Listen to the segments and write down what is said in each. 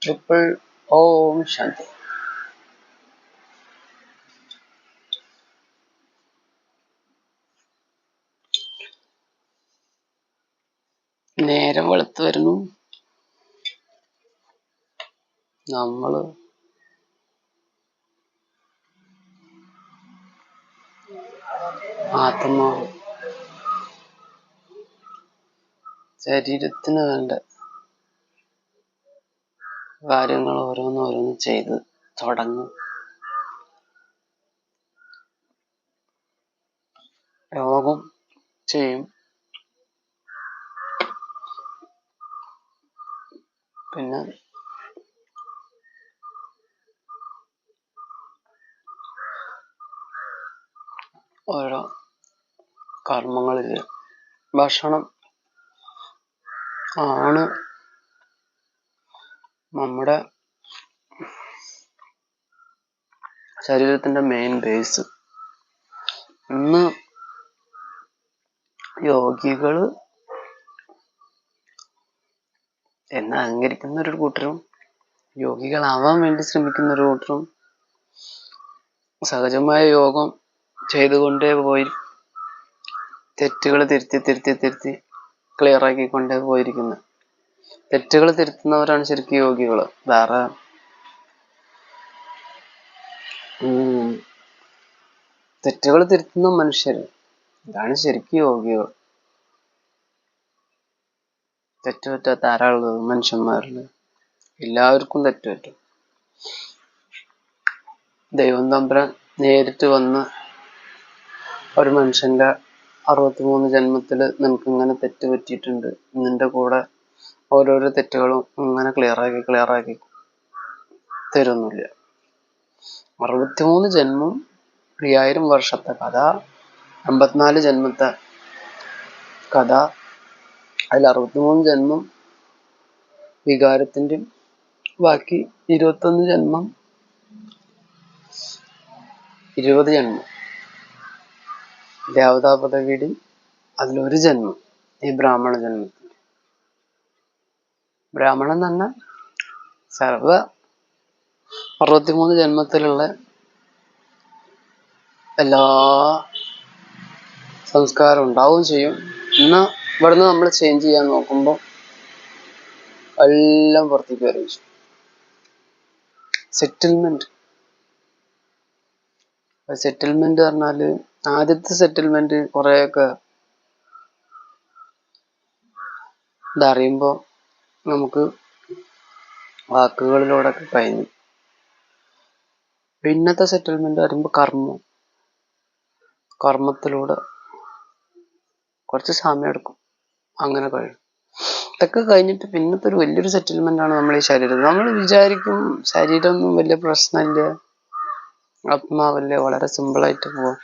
Triple Om Shanti. നേരം വെളുത്തു വരുന്നു. നമ്മള് ആത്മാവ് ശരീരത്തിന് വേണ്ട കാര്യങ്ങൾ ഓരോന്നോരോന്ന് ചെയ്ത് തുടങ്ങും. യോഗം ചെയ്യും. പിന്നെ ഓരോ കർമ്മങ്ങളില് ഭക്ഷണം ആണ് നമ്മുടെ ശരീരത്തിന്റെ മെയിൻ ബേസ്. ഇന്ന് യോഗികള് എന്ന് അഹങ്കരിക്കുന്ന ഒരു കൂട്ടരും യോഗികളാവാൻ വേണ്ടി ശ്രമിക്കുന്ന ഒരു കൂട്ടരും സഹജമായ യോഗം ചെയ്തുകൊണ്ടേ പോയി തെറ്റുകൾ തിരുത്തി ക്ലിയർ ആക്കിക്കൊണ്ടേ പോയിരിക്കുന്നത്. തെറ്റുകൾ തിരുത്തുന്നവരാണ് ശരിക്കും യോഗികള്. വേറെ തെറ്റുകൾ തിരുത്തുന്ന മനുഷ്യര്, ഇതാണ് ശരിക്കും യോഗികൾ. തെറ്റുപറ്റാത്ത ആരാളുള്ളത് മനുഷ്യന്മാരില്? എല്ലാവർക്കും തെറ്റുപറ്റും. ദൈവം തമ്പുരാൻ നേരിട്ട് വന്ന് ഒരു മനുഷ്യന്റെ 63 ജന്മത്തില് നിനക്ക് ഇങ്ങനെ തെറ്റ് പറ്റിയിട്ടുണ്ട്, നിന്റെ കൂടെ ഓരോരോ തെറ്റുകളും ഇങ്ങനെ ക്ലിയർ ആക്കി തരുന്നില്ല. 63 ജന്മം 5000 വർഷത്തെ കഥ, 54 ജന്മത്തെ കഥ. അതിൽ 63 ജന്മം വികാരത്തിന്റെ, ബാക്കി 21 ജന്മം 20 ജന്മം ദേവതാ പദവിയുടെ, അതിലൊരു ജന്മം ഈ ബ്രാഹ്മണ ജന്മത്തിന്റെ. ബ്രാഹ്മണൻ തന്നെ സർവ 63 ജന്മത്തിലുള്ള എല്ലാ സംസ്കാരം ഉണ്ടാവുകയും ചെയ്യും. എന്നാൽ ഇവിടുന്ന് നമ്മൾ ചേഞ്ച് ചെയ്യാൻ നോക്കുമ്പോൾ എല്ലാം പുറത്തേക്ക് വരും. സെറ്റിൽമെന്റ് പറഞ്ഞാല് ആദ്യത്തെ സെറ്റിൽമെന്റ് കുറെയൊക്കെ ഇതറിയുമ്പോൾ നമുക്ക് വാക്കുകളിലൂടെ ഒക്കെ കഴിഞ്ഞു. പിന്നത്തെ സെറ്റിൽമെന്റ് പറയുമ്പോൾ കർമ്മത്തിലൂടെ കുറച്ച് സമയം എടുക്കും. അങ്ങനെ കഴിയും. ഇതൊക്കെ കഴിഞ്ഞിട്ട് പിന്നത്തെ ഒരു വലിയൊരു സെറ്റിൽമെന്റ് ആണ് നമ്മൾ ഈ ശരീരം. നമ്മൾ വിചാരിക്കും ശരീരമൊന്നും വലിയ പ്രശ്നമില്ല, ആത്മാവല്ലേ, വളരെ സിമ്പിളായിട്ട് പോവാം.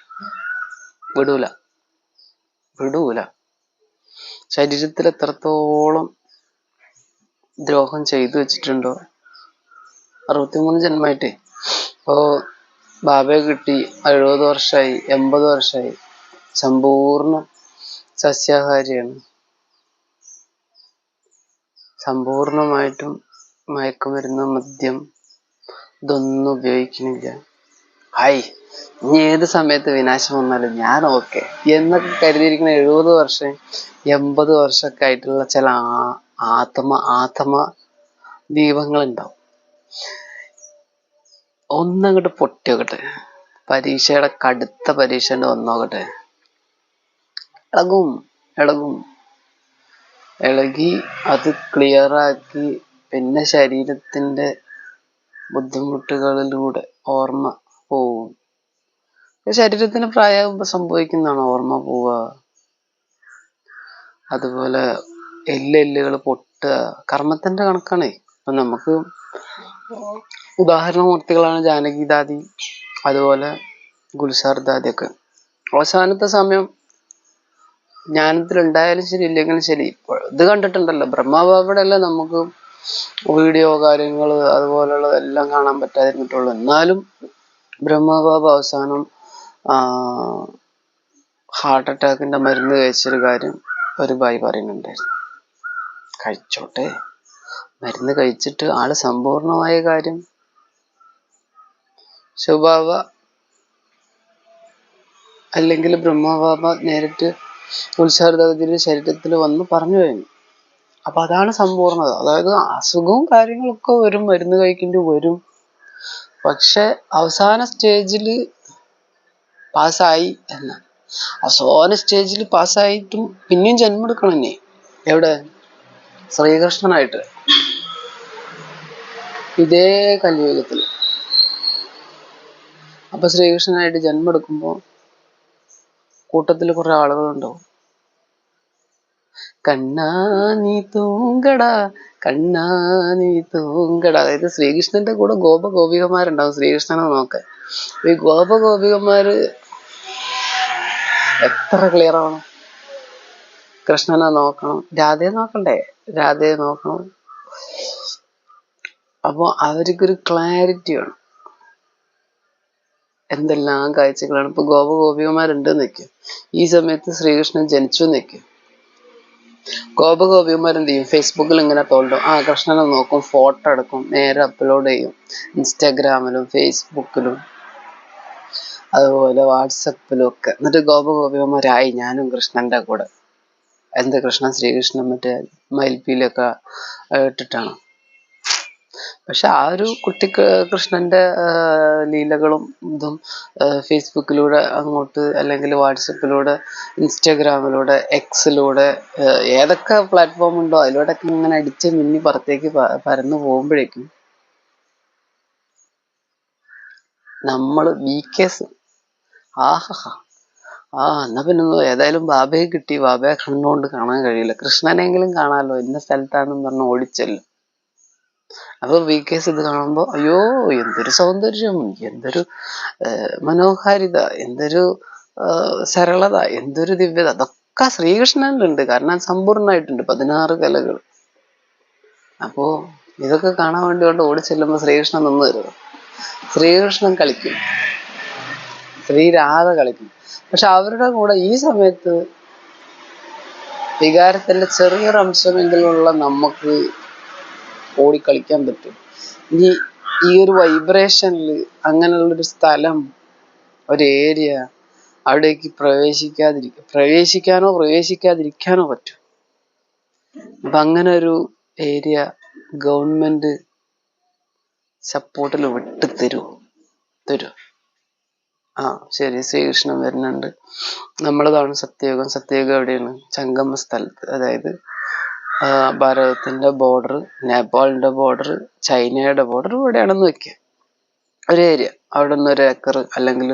വിടൂല. ശരീരത്തിൽ എത്രത്തോളം ദ്രോഹം ചെയ്തു വെച്ചിട്ടുണ്ടോ. 63 ജന്മമായിട്ടേ ഇപ്പോ ബാബയെ കിട്ടി 70 വർഷമായി, 80 വർഷമായി, സമ്പൂർണ്ണ സസ്യാഹാരിയാണ്. സമ്പൂർണമായിട്ടും മയക്കുമരുന്ന്, മദ്യം ഇതൊന്നും ഉപയോഗിക്കുന്നില്ല. ഇനി ഏത് സമയത്ത് വിനാശം വന്നാലും ഞാൻ ഓക്കെ എന്നൊക്കെ കരുതിയിരിക്കുന്ന 70 വർഷം 80 വർഷമൊക്കെ ആയിട്ടുള്ള ചില ആത്മ ദീപങ്ങൾ ഉണ്ടാവും. ഒന്നങ്ങോട്ട് പൊട്ടിയോക്കട്ടെ, പരീക്ഷയുടെ കടുത്ത പരീക്ഷ വന്നോക്കട്ടെ, ഇളകി അത് ക്ലിയറാക്കി പിന്നെ ശരീരത്തിന്റെ ബുദ്ധിമുട്ടുകളിലൂടെ ഓർമ്മ പോവും. ശരീരത്തിന് പ്രായമാകുമ്പോ സംഭവിക്കുന്നതാണ് ഓർമ്മ പോവുക. അതുപോലെ എല്ലുകൾ പൊട്ടുക, കർമ്മത്തിന്റെ കണക്കാണേ. അപ്പൊ നമുക്ക് ഉദാഹരണമൂർത്തികളാണ് ജാനകിദാദി, അതുപോലെ ഗുൽസാർ ദാദി ഒക്കെ. അവസാനത്തെ സമയം ജ്ഞാനത്തിലുണ്ടായാലും ശരി ഇല്ലെങ്കിലും ശരി, ഇത് കണ്ടിട്ടുണ്ടല്ലോ, ബ്രഹ്മബാബയുടെ അല്ല നമുക്ക് വീഡിയോ കാര്യങ്ങൾ അതുപോലുള്ളതെല്ലാം കാണാൻ പറ്റാതിരുന്നിട്ടുള്ളൂ. എന്നാലും ബ്രഹ്മബാബ അവസാനം ഹാർട്ട് അറ്റാക്കിന്റെ മരുന്ന് കഴിച്ചൊരു കാര്യം ഒരു ഭായി പറയുന്നുണ്ടായിരുന്നു. കഴിച്ചോട്ടെ, മരുന്ന് കഴിച്ചിട്ട് ആള് സമ്പൂർണമായ കാര്യം ശിവബാബ അല്ലെങ്കിൽ ബ്രഹ്മബാബ നേരിട്ട് ഉത്സാഹത്തിന്റെ ശരീരത്തിൽ വന്ന് പറഞ്ഞു കഴിഞ്ഞു. അപ്പൊ അതാണ് സമ്പൂർണത. അതായത് അസുഖവും കാര്യങ്ങളൊക്കെ വരും, മരുന്ന് കഴിക്കേണ്ടി വരും. പക്ഷെ അവസാന സ്റ്റേജിൽ പാസ്സായി എന്ന അവസാന സ്റ്റേജിൽ പാസ്സായിട്ടും പിന്നെയും ജന്മം എടുക്കണം. തന്നെ എവിടെ? ശ്രീകൃഷ്ണനായിട്ട് ഇതേ കലിയുഗത്തിൽ. അപ്പൊ ശ്രീകൃഷ്ണനായിട്ട് ജന്മം എടുക്കുമ്പോ കൂട്ടത്തിൽ കുറെ ആളുകളുണ്ടാവും. കണ്ണാ നീ തൂങ്കടാ, കണ്ണാ നീ തൂങ്കടാ. അതായത് ശ്രീകൃഷ്ണന്റെ കൂടെ ഗോപഗോപികമാരുണ്ടാവും ശ്രീകൃഷ്ണനെ നോക്കാൻ. ഈ ഗോപഗോപികമാര് എത്ര ക്ലിയർ ആവണം? കൃഷ്ണനെ നോക്കണം, രാധയെ നോക്കണ്ടേ? രാധയെ നോക്കണം. അപ്പൊ അവർക്കൊരു ക്ലാരിറ്റി വേണം. എന്തെല്ലാം കാഴ്ചകളാണ്. ഇപ്പൊ ഗോപഗോപികമാരുണ്ട് നിൽക്കും. ഈ സമയത്ത് ശ്രീകൃഷ്ണൻ ജനിച്ചു നിൽക്കും. ഗോപഗോപികമാരെന്ത് ചെയ്യും? ഫേസ്ബുക്കിൽ ഇങ്ങനെ തോണ്ടും. കൃഷ്ണനെ നോക്കും, ഫോട്ടോ എടുക്കും, നേരെ അപ്ലോഡ് ചെയ്യും. ഇൻസ്റ്റാഗ്രാമിലും ഫേസ്ബുക്കിലും അതുപോലെ വാട്സപ്പിലും ഒക്കെ. എന്നിട്ട് ഗോപഗോപികമാരായി ഞാനും കൃഷ്ണന്റെ കൂടെ. എന്ത് കൃഷ്ണൻ? ശ്രീകൃഷ്ണൻ മറ്റേ മയിൽപ്പീലൊക്കെ ഇട്ടിട്ടാണ്. പക്ഷെ ആ ഒരു കുട്ടി കൃഷ്ണന്റെ ലീലകളും ഇതും ഫേസ്ബുക്കിലൂടെ അങ്ങോട്ട്, അല്ലെങ്കിൽ വാട്സപ്പിലൂടെ, ഇൻസ്റ്റാഗ്രാമിലൂടെ, എക്സിലൂടെ, ഏതൊക്കെ പ്ലാറ്റ്ഫോം ഉണ്ടോ അതിലൂടെയൊക്കെ ഇങ്ങനെ അടിച്ച് മിന്നി പുറത്തേക്ക് പരന്നു പോകുമ്പോഴേക്കും നമ്മള് വീക്കേസ് എന്നാ പിന്നെ ഏതായാലും ബാബയെ കിട്ടി, ബാബയെ കണ്ണുകൊണ്ട് കാണാൻ കഴിയില്ല, കൃഷ്ണനെങ്കിലും കാണാമല്ലോ, ഇന്ന സ്ഥലത്താണെന്ന് പറഞ്ഞ് ഓടിച്ചല്ലോ. അപ്പൊ VKS ഇത് കാണുമ്പോ അയ്യോ എന്തൊരു സൗന്ദര്യം, എന്തൊരു മനോഹാരിത, എന്തൊരു സരളത, എന്തൊരു ദിവ്യത, അതൊക്കെ ശ്രീകൃഷ്ണനിലുണ്ട്. കാരണം സമ്പൂർണ്ണമായിട്ടുണ്ട് 16 കലകൾ. അപ്പോ ഇതൊക്കെ കാണാൻ വേണ്ടി കൊണ്ട് ഓടിച്ചെല്ലുമ്പോ ശ്രീകൃഷ്ണൻ നിന്ന് തരുമോ? ശ്രീകൃഷ്ണൻ കളിക്കും, ശ്രീരാധ കളിക്കും. പക്ഷെ അവരുടെ കൂടെ ഈ സമയത്ത് വികാരത്തിന്റെ ചെറിയൊരു അംശമെങ്കിലുള്ള നമുക്ക് ഓടിക്കളിക്കാൻ പറ്റും. ഇനി ഈ ഒരു വൈബ്രേഷനിൽ അങ്ങനെയുള്ളൊരു സ്ഥലം, ഒരു ഏരിയ, അവിടേക്ക് പ്രവേശിക്കാതിരിക്കാനോ പറ്റും. അപ്പൊ അങ്ങനെ ഒരു ഏരിയ ഗവൺമെന്റ് സപ്പോർട്ടിൽ വിട്ട് തരും. ശരി, ശ്രീകൃഷ്ണൻ വരുന്നുണ്ട്, നമ്മളതാണ് സത്യയുഗം. സത്യയുഗം എവിടെയാണ്? ചംഗമ സ്ഥലത്ത്. അതായത് ഭാരതത്തിന്റെ ബോർഡർ, നേപ്പാളിന്റെ ബോർഡർ, ചൈനയുടെ ബോർഡർ ഇവിടെയാണെന്ന് വെക്കുക. ഒരു ഏരിയ, അവിടെ നിന്ന് 1 ഏക്കർ അല്ലെങ്കിൽ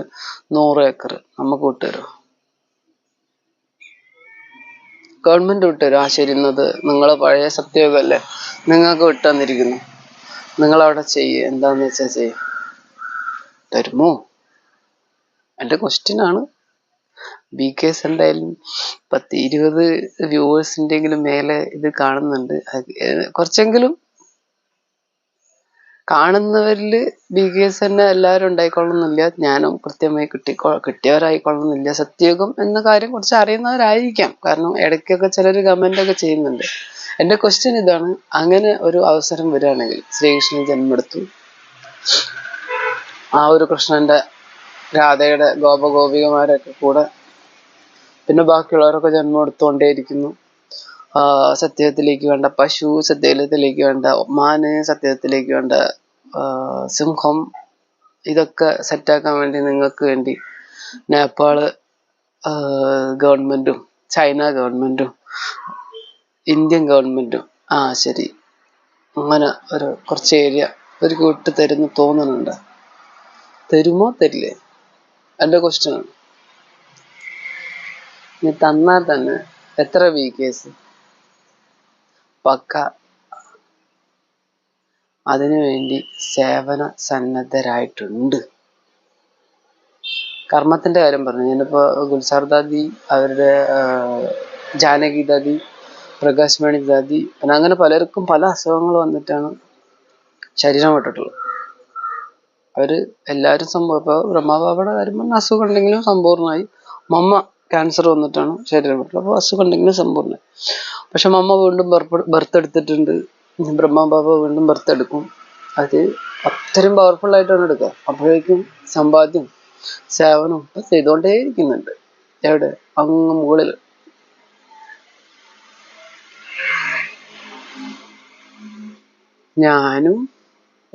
100 ഏക്കർ നമുക്ക് വിട്ടുതരും. ഗവൺമെന്റ് വിട്ടുതരും. ശരി, ഇന്നത് നിങ്ങളെ പഴയ സത്യയുഗം അല്ലേ, നിങ്ങൾക്ക് വിട്ടുതന്നിരിക്കുന്നു, നിങ്ങളവിടെ ചെയ്യുക, എന്താന്ന് വെച്ചാൽ ചെയ്യും. തരുമോ? എന്റെ ക്വസ്റ്റ്യൻ ആണ്. VKS എന്തായാലും 10-20 വ്യൂവേഴ്സിന്റെങ്കിലും മേലെ ഇത് കാണുന്നുണ്ട്. കുറച്ചെങ്കിലും കാണുന്നവരിൽ VKS തന്നെ എല്ലാവരും ഉണ്ടായിക്കൊള്ളുന്നില്ല, ഞാനും കൃത്യമായി കിട്ടിയവരായിക്കൊള്ളുന്നില്ല. സത്യയുഗം എന്ന കാര്യം കുറച്ച് അറിയുന്നവരായിരിക്കാം, കാരണം ഇടയ്ക്കൊക്കെ ചിലർ കമന്റ് ഒക്കെ ചെയ്യുന്നുണ്ട്. എന്റെ ക്വസ്റ്റ്യൻ ഇതാണ്, അങ്ങനെ ഒരു അവസരം വരികയാണെങ്കിൽ, ശ്രീകൃഷ്ണൻ ജന്മെടുത്തു, ആ ഒരു കൃഷ്ണന്റെ രാധയുടെ ഗോപഗോപികമാരൊക്കെ കൂടെ, പിന്നെ ബാക്കിയുള്ളവരൊക്കെ ജന്മം എടുത്തുകൊണ്ടേയിരിക്കുന്നു. സത്യത്തിലേക്ക് വേണ്ട പശു, സത്യത്തിലേക്ക് വേണ്ട മാന്, സത്യത്തിലേക്ക് വേണ്ട സിംഹം, ഇതൊക്കെ സെറ്റാക്കാൻ വേണ്ടി നിങ്ങൾക്ക് വേണ്ടി നേപ്പാള് ഗവൺമെന്റും, ചൈന ഗവൺമെന്റും, ഇന്ത്യൻ ഗവൺമെന്റും ശരി, അങ്ങനെ ഒരു കുറച്ച് ഏരിയ ഒരു വിട്ട് തരുന്നു തോന്നുന്നുണ്ട്. തരുമോ തരില്ലേ? എന്റെ ക്വസ്റ്റ്യൻ ആണ്. ഇനി തന്നാൽ തന്നെ എത്ര VKS പക്ക അതിനുവേണ്ടി സേവന സന്നദ്ധരായിട്ടുണ്ട്. കർമ്മത്തിന്റെ കാര്യം പറഞ്ഞു. ഞാനിപ്പോ ഗുൽസാർ ദാദി, അവരുടെ ജാനകി ദാദി, പ്രകാശ് മണി ദാദി, പിന്നെ അങ്ങനെ പലർക്കും പല അസുഖങ്ങൾ വന്നിട്ടാണ് ശരീരം വിട്ടിട്ടുള്ളത്. അവര് എല്ലാവരും ഇപ്പൊ ബ്രഹ്മബാബയുടെ കാര്യം പറഞ്ഞ അസുഖം ഉണ്ടെങ്കിലും സമ്പൂർണ്ണമായി. മമ്മ ക്യാൻസർ വന്നിട്ടാണ് ശരീരം വിട്ടുള്ളത്. അപ്പൊ അസുഖം ഉണ്ടെങ്കിലും സമ്പൂർണ്ണമായി. പക്ഷെ മമ്മ വീണ്ടും ബർത്ത് എടുത്തിട്ടുണ്ട്, ബ്രഹ്മബാബ വീണ്ടും ബർത്ത് എടുക്കും. അത് അത്രയും പവർഫുൾ ആയിട്ടാണ് എടുക്കുക. അപ്പോഴേക്കും സമ്പാദ്യം സേവനം ചെയ്തുകൊണ്ടേ ഇരിക്കുന്നുണ്ട്. എവിടെ? അങ്ങ് മുകളിൽ. ഞാനും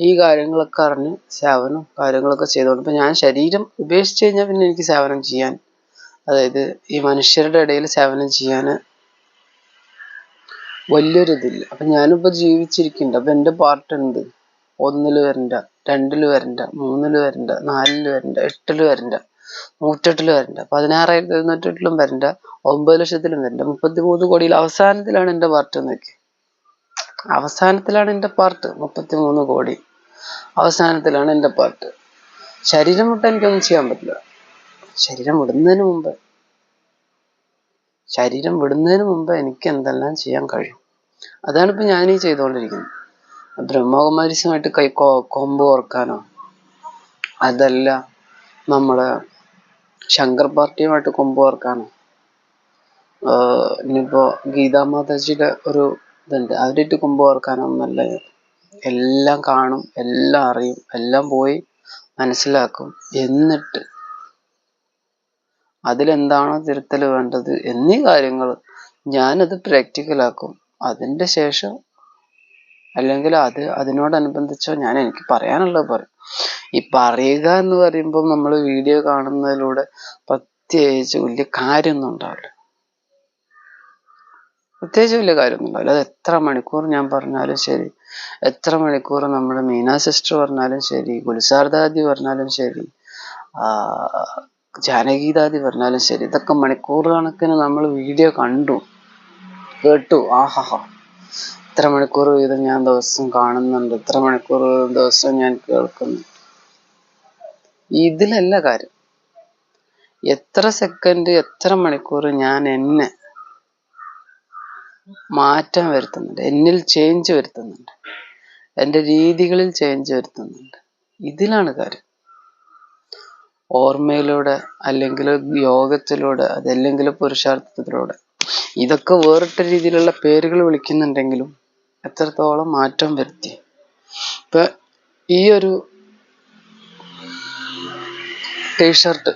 ഈ കാര്യങ്ങളൊക്കെ അറിഞ്ഞ് സേവനം കാര്യങ്ങളൊക്കെ ചെയ്തുകൊണ്ട്, ഇപ്പൊ ഞാൻ ശരീരം ഉപേക്ഷിച്ച് കഴിഞ്ഞാൽ പിന്നെ എനിക്ക് സേവനം ചെയ്യാൻ, അതായത് ഈ മനുഷ്യരുടെ ഇടയിൽ സേവനം ചെയ്യാൻ വലിയൊരിതില്ല. അപ്പൊ ഞാനിപ്പോ ജീവിച്ചിരിക്കുന്നുണ്ട്. അപ്പൊ എന്റെ പാർട്ട് ഉണ്ട്. 1 വരണ്ട, 2 വരണ്ട, 3 വരണ്ട, 4 വരണ്ട, 8 വരണ്ട, 108 വരണ്ട, 16,708 വരണ്ട, 9,00,000 വരണ്ട, 33 കോടിയിൽ അവസാനത്തിലാണ് എന്റെ പാർട്ട് എന്നൊക്കെ. അവസാനത്തിലാണ് എന്റെ പാർട്ട്. 33 കോടി അവസാനത്തിലാണ് എന്റെ പാർട്ട്. ശരീരം വിട്ടാൽ എനിക്കൊന്നും ചെയ്യാൻ പറ്റില്ല. ശരീരം വിടുന്നതിന് മുമ്പ് എനിക്ക് എന്തെല്ലാം ചെയ്യാൻ കഴിയും. അതാണ് ഇപ്പൊ ഞാനീ ചെയ്തുകൊണ്ടിരിക്കുന്നത്. ബ്രഹ്മകുമാരീസുമായിട്ട് കൊമ്പ് ഓർക്കാനോ, അതല്ല നമ്മളെ ശങ്കർ പാർട്ടിയുമായിട്ട് കൊമ്പ് ഓർക്കാനോ, ഇനിയിപ്പോ ഗീതാമാതാജിയുടെ ഒരു ഇതുണ്ട്, അവരായിട്ട് കൊമ്പ് ഓർക്കാനൊന്നല്ല. എല്ലാം കാണും, എല്ലാം അറിയും, എല്ലാം പോയി മനസ്സിലാക്കും. എന്നിട്ട് അതിലെന്താണോ തിരുത്തൽ വേണ്ടത് എന്നീ കാര്യങ്ങൾ ഞാനത് പ്രാക്ടിക്കലാക്കും. അതിൻ്റെ ശേഷം അല്ലെങ്കിൽ അതിനോടനുബന്ധിച്ചോ ഞാൻ എനിക്ക് പറയാനുള്ളത് പറയും. ഈ പറയുക എന്ന് പറയുമ്പോൾ നമ്മൾ വീഡിയോ കാണുന്നതിലൂടെ പ്രത്യേകിച്ച് വലിയ കാര്യമൊന്നും ഉണ്ടാവില്ല. അത് എത്ര മണിക്കൂർ ഞാൻ പറഞ്ഞാലും ശരി, എത്ര മണിക്കൂർ നമ്മുടെ മീന സിസ്റ്റർ പറഞ്ഞാലും ശരി, ഗുൽസാർദാദി പറഞ്ഞാലും ശരി, ജാനകീദാദി പറഞ്ഞാലും ശരി, ഇതൊക്കെ മണിക്കൂർ കണക്കിന് നമ്മൾ വീഡിയോ കണ്ടു കേട്ടു. ആഹാ, ഇത്ര മണിക്കൂർ വീതം ഞാൻ ദിവസം കാണുന്നുണ്ട്, ഇത്ര മണിക്കൂർ ദിവസം ഞാൻ കേൾക്കുന്നു. ഇതിലല്ല കാര്യം. എത്ര സെക്കൻഡ്, എത്ര മണിക്കൂർ ഞാൻ എന്നെ മാറ്റം വരുത്തുന്നുണ്ട്, എന്നിൽ ചേഞ്ച് വരുത്തുന്നുണ്ട്, എൻ്റെ രീതികളിൽ ചേഞ്ച് വരുത്തുന്നുണ്ട്. ഇതിലാണ് കാര്യം. ഓർമ്മയിലൂടെ, അല്ലെങ്കിൽ യോഗത്തിലൂടെ, അതല്ലെങ്കിൽ പുരുഷാർത്ഥത്തിലൂടെ, ഇതൊക്കെ വേറിട്ട രീതിയിലുള്ള പേരുകൾ വിളിക്കുന്നുണ്ടെങ്കിലും എത്രത്തോളം മാറ്റം വരുത്തി. ഇപ്പൊ ഈ ഒരു ടീഷർട്ട്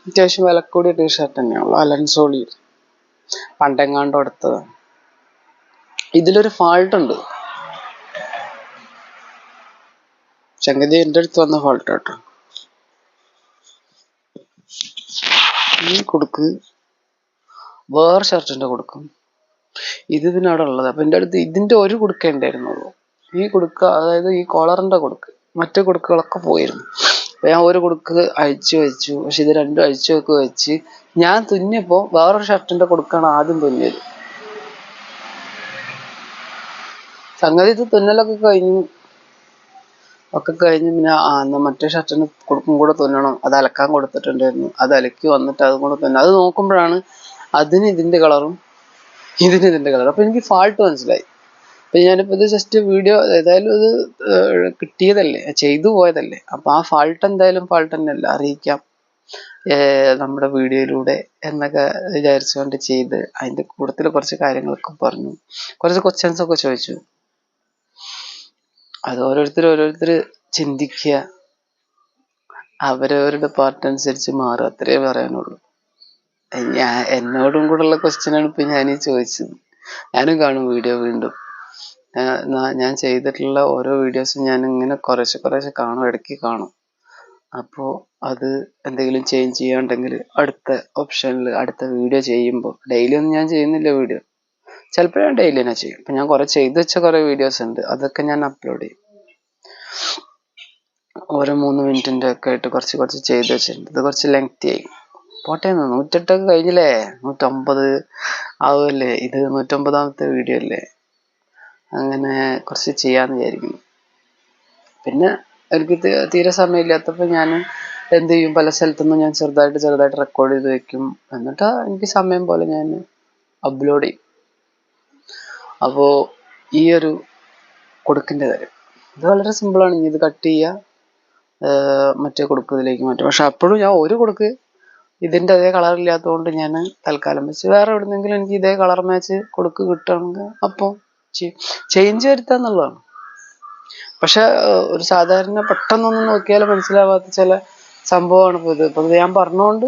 അത്യാവശ്യം വിലക്കൂടിയ ടീഷർട്ട് തന്നെയാണല്ലോ, അലൻസോളി പണ്ടെങ്ങാണ്ട് എടുത്തതാണ്. ഇതിലൊരു ഫാൾട്ട് ഉണ്ട്. സംഗതി എൻ്റെ അടുത്ത് വന്ന ഫാൾട്ട് കേട്ടോ. ഈ കൊടുക്ക് വേറെ ഷർട്ടിന്റെ കൊടുക്കും, ഇത് പിന്നെ അവിടെ ഉള്ളത്. അപ്പൊ എൻ്റെ അടുത്ത് ഇതിന്റെ ഒരു കൊടുക്കേ ഉണ്ടായിരുന്നുള്ളൂ. ഈ കൊടുക്ക, അതായത് ഈ കോളറിന്റെ കൊടുക്ക്, മറ്റു കൊടുക്കുകളൊക്കെ പോയിരുന്നു. അപ്പൊ ഞാൻ ഒരു കൊടുക്ക് അഴിച്ചു വെച്ചു. പക്ഷെ ഇത് രണ്ടും അഴിച്ചു വെച്ച് ഞാൻ തുന്നിയപ്പോ വേറൊരു ഷർട്ടിന്റെ കൊടുക്കാണ് ആദ്യം തുന്നിയത്. സംഗതി ഇത് തുന്നലൊക്കെ കഴിഞ്ഞു പിന്നെ എന്നാ മറ്റേ ഷർട്ടിന് കൊടുക്കും കൂടെ തുന്നണം, അത് അലക്കാൻ കൊടുത്തിട്ടുണ്ടായിരുന്നു. അത് അലക്കി വന്നിട്ട് അതും കൂടെ തുന്നണം. അത് നോക്കുമ്പോഴാണ് അതിന് ഇതിന്റെ കളറും ഇതിന് ഇതിന്റെ കളറും. അപ്പൊ എനിക്ക് ഫാൾട്ട് മനസ്സിലായി. അപ്പൊ ഞാനിപ്പോ ഇത് ജസ്റ്റ് വീഡിയോ, ഏതായാലും ഇത് കിട്ടിയതല്ലേ, ചെയ്തു പോയതല്ലേ, അപ്പൊ ആ ഫാൾട്ട് എന്തായാലും ഫാൾട്ട് തന്നെയല്ല, അറിയിക്കാം നമ്മുടെ വീഡിയോയിലൂടെ എന്നൊക്കെ വിചാരിച്ചുകൊണ്ട് ചെയ്ത് അതിന്റെ കൂട്ടത്തിൽ കുറച്ച് കാര്യങ്ങളൊക്കെ പറഞ്ഞു, കുറച്ച് ക്വസ്റ്റ്യൻസ് ഒക്കെ ചോദിച്ചു. അത് ഓരോരുത്തർ ചിന്തിക്കുക, അവരവരുടെ പാർട്ട് അനുസരിച്ച് മാറുക, അത്രേ പറയാനുള്ളൂ. എന്നോടും കൂടെ ഉള്ള ക്വസ്റ്റ്യനാണ് ഇപ്പൊ ഞാനീ ചോദിച്ചത്. ഞാനും കാണും വീഡിയോ വീണ്ടും. ഞാൻ ചെയ്തിട്ടുള്ള ഓരോ വീഡിയോസും ഞാൻ ഇങ്ങനെ കുറേശ്ശെ കാണും, ഇടയ്ക്ക് കാണും. അപ്പോൾ അത് എന്തെങ്കിലും ചേഞ്ച് ചെയ്യാണ്ടെങ്കിൽ അടുത്ത ഓപ്ഷനിൽ അടുത്ത വീഡിയോ ചെയ്യുമ്പോൾ, ഡെയിലി ഒന്നും ഞാൻ ചെയ്യുന്നില്ല വീഡിയോ, ചിലപ്പോൾ ഞാൻ ഡെയിലി തന്നെ ചെയ്യും. ഇപ്പം ഞാൻ ചെയ്തു വെച്ച കുറേ വീഡിയോസ് ഉണ്ട്, അതൊക്കെ ഞാൻ അപ്ലോഡ് ചെയ്യും. ഓരോ 3 മിനിറ്റിൻ്റെ ഒക്കെ ആയിട്ട് കുറച്ച് ചെയ്ത് വെച്ചിട്ടുണ്ട്. ഇത് കുറച്ച് ലെങ്തി ആയി പോട്ടെ. 108 കഴിഞ്ഞില്ലേ, 109 ആവുമല്ലേ. ഇത് 109ാമത്തെ വീഡിയോ അല്ലേ. അങ്ങനെ കുറച്ച് ചെയ്യാന്ന് വിചാരിക്കുന്നു. പിന്നെ എനിക്ക് തീരെ സമയമില്ലാത്തപ്പോൾ ഞാൻ എന്ത് ചെയ്യും, പല സ്ഥലത്തുനിന്നും ഞാൻ ചെറുതായിട്ട് റെക്കോർഡ് ചെയ്ത് വെക്കും. എന്നിട്ട് എനിക്ക് സമയം പോലെ ഞാൻ അപ്ലോഡ് ചെയ്യും. അപ്പോൾ ഈ ഒരു കൊടുക്കിൻ്റെ കാര്യം ഇത് വളരെ സിമ്പിളാണ്. ഇനി ഇത് കട്ട് ചെയ്യുക, മറ്റേ കൊടുക്കതിലേക്ക് മാറ്റും. പക്ഷെ അപ്പോഴും ഞാൻ ഒരു കൊടുക്ക് ഇതിൻ്റെ അതേ കളറില്ലാത്തതുകൊണ്ട് ഞാൻ തൽക്കാലം വെച്ച് വേറെ എവിടെന്നെങ്കിലും എനിക്ക് ഇതേ കളർ മാച്ച് കൊടുക്ക് കിട്ടുകയാണെങ്കിൽ അപ്പോൾ ചേഞ്ച് വരുത്താന്നുള്ളതാണ്. പക്ഷെ ഒരു സാധാരണ പെട്ടെന്നൊന്നും നോക്കിയാൽ മനസ്സിലാവാത്ത ചില സംഭവമാണ് ഇപ്പൊ ഇത് ഞാൻ പറഞ്ഞുകൊണ്ട്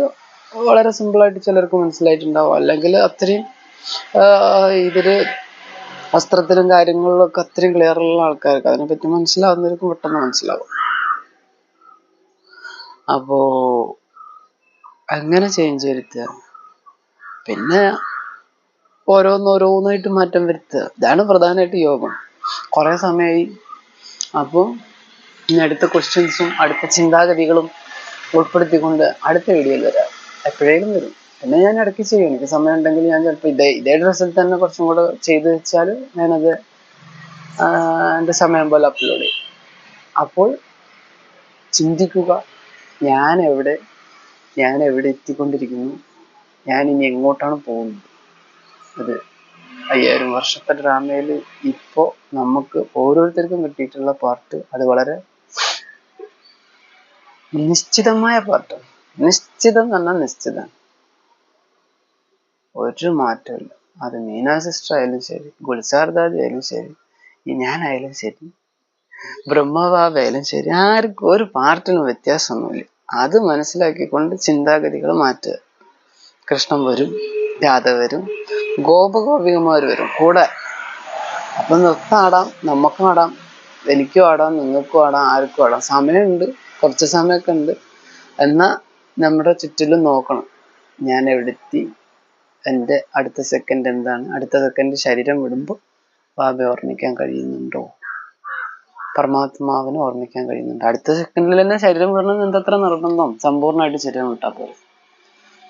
വളരെ സിമ്പിളായിട്ട് ചിലർക്ക് മനസ്സിലായിട്ടുണ്ടാവും. അല്ലെങ്കിൽ അത്രയും ഇതില് വസ്ത്രത്തിലും കാര്യങ്ങളിലൊക്കെ അത്രയും ക്ലിയർ ഉള്ള ആൾക്കാർക്ക് അതിനെപ്പറ്റി മനസ്സിലാവുന്നവർക്ക് പെട്ടെന്ന് മനസ്സിലാവും. അപ്പോ അങ്ങനെ ചേഞ്ച് വരുത്തുക, പിന്നെ ഓരോന്നോരോന്നായിട്ട് മാറ്റം വരുത്തുക, ഇതാണ് പ്രധാനമായിട്ട് യോഗം. കുറെ സമയമായി. അപ്പോൾ ഇനി അടുത്ത ക്വസ്റ്റ്യൻസും അടുത്ത ചിന്താഗതികളും ഉൾപ്പെടുത്തിക്കൊണ്ട് അടുത്ത വീഡിയോയിൽ വരാം. എപ്പോഴേലും വരും. പിന്നെ ഞാൻ ഇടയ്ക്ക് ചെയ്യും. എനിക്ക് സമയം ഉണ്ടെങ്കിൽ ഞാൻ ചിലപ്പോൾ ഇതേ ഡ്രസ്സിൽ തന്നെ കുറച്ചും കൂടെ ചെയ്ത് വെച്ചാൽ ഞാനത് എൻ്റെ സമയം പോലെ അപ്ലോഡ് ചെയ്യും. അപ്പോൾ ചിന്തിക്കുക, ഞാൻ എവിടെ എത്തിക്കൊണ്ടിരിക്കുന്നു, ഞാൻ ഇനി എങ്ങോട്ടാണ് പോകുന്നത്. അത് 5000 വർഷത്തെ ഡ്രാമയിൽ ഇപ്പോ നമുക്ക് ഓരോരുത്തർക്കും കിട്ടിയിട്ടുള്ള പാർട്ട് അത് വളരെ നിശ്ചിതമായ പാർട്ടാണ്. നിശ്ചിതം എന്ന് പറഞ്ഞാൽ നിശ്ചിതം, ഒരു മാറ്റമില്ല. അത് മീനാ സിസ്റ്റർ ആയാലും ശരി, ഗുൽസാർദാദി ആയാലും ശരി, ഞാനായാലും ശരി, ബ്രഹ്മബാബായാലും ശരി, ആർക്കും ഒരു പാർട്ടിനും വ്യത്യാസമൊന്നുമില്ല. അത് മനസ്സിലാക്കിക്കൊണ്ട് ചിന്താഗതികൾ മാറ്റുക. കൃഷ്ണൻ വരും, രാധ വരും, ഗോപഗോപികമാർ വരും കൂടെ. അപ്പൊ നൃത്തം ആടാം, നമുക്കും ആടാം, എനിക്കും ആടാം, നിങ്ങൾക്കും ആടാം, ആർക്കും ആടാം. സമയമുണ്ട്, കുറച്ച് സമയമൊക്കെ ഉണ്ട്. എന്നാൽ നമ്മുടെ ചുറ്റിലും നോക്കണം, ഞാൻ എവിടെത്തി, എൻ്റെ അടുത്ത സെക്കൻഡ് എന്താണ്, അടുത്ത സെക്കൻഡ് ശരീരം വിടുമ്പോൾ ബാബയെ ഓർമ്മിക്കാൻ കഴിയുന്നുണ്ടോ, പരമാത്മാവിനെ ഓർമ്മിക്കാൻ കഴിയുന്നുണ്ട്. അടുത്ത സെക്കൻഡിൽ തന്നെ ശരീരം വിടണം എന്തത്ര നിർബന്ധം? സമ്പൂർണ്ണമായിട്ട് ശരീരം വിട്ടാൽ പോലെ,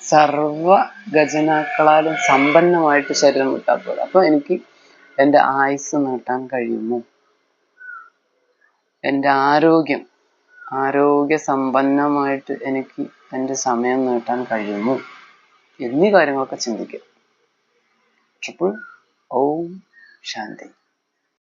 സർവ ഖജനാക്കളാലും സമ്പന്നമായിട്ട് ശരീരം വിട്ടാൽ പോലെ. അപ്പൊ എനിക്ക് എൻ്റെ ആയുസ് നീട്ടാൻ കഴിയുമോ, എൻ്റെ ആരോഗ്യ സമ്പന്നമായിട്ട് എനിക്ക് എൻ്റെ സമയം നീട്ടാൻ കഴിയുമോ എന്നീ കാര്യങ്ങളൊക്കെ ചിന്തിക്കുക. ഓം ശാന്തി.